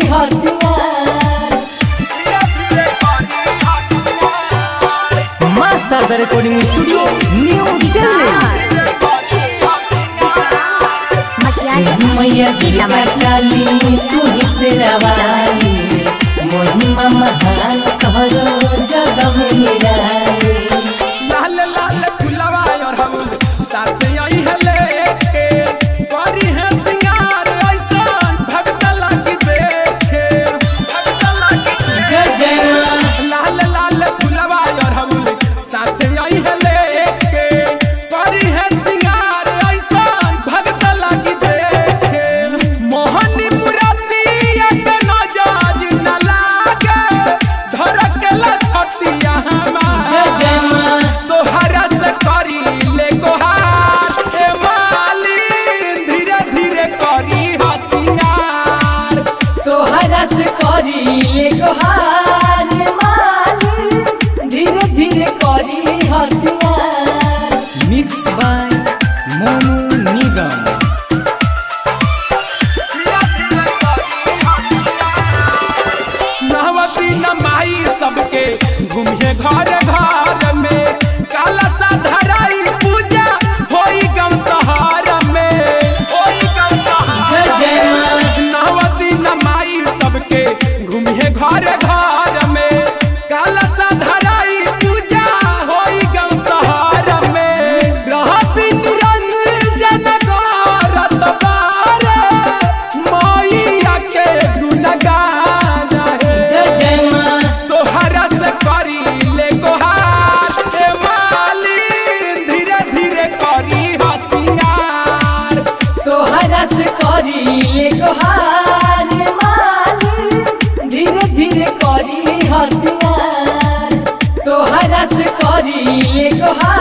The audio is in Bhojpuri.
हसियार। मां Sharda recording studio New Delhi. मैया दुर्गा काली तू ही शेरावाली, महिमा महान करो जग में निराली। लाल लाल फुलवा और हम साथ आई है लेके, करी है सिंगार ऐसा भक्त लगी देखे। जय जय मां। लाल लाल फुलवा और हम साथ आई है लेके, करी है सिंगार ऐसा भक्त लगी देखे। मोहनी मुरातिया के नजर न लागे, धड़केला छतिया हमार। जय जय मां। तोहरा से करी ले गोहार, ए मालिन धीरे धीरे करी हसियार। तोहरा से करी ले गोहार मालिन, धीरे धीरे करी हसियार। मिक्स बाय मोनू निगम। नहवती नमाई सबके घूमिए घर घर में, काला सा धराई पूजा होई गम सहार में। जय जय मां। नहवती नमाई सबके घूमिए घर घर में, काला सा धराई पूजा होई गम सहार में। रह बिन रंजन करत बारे, मैया के गुणगान है। जय जय मां। तोहरा से करी ले गोहार, ए मालिन धीरे धीरे करी हसियार। तोहरा से करी ले गोहार मालिन, धीरे धीरे करी हसियार। तोहरा से करी ले गोहार।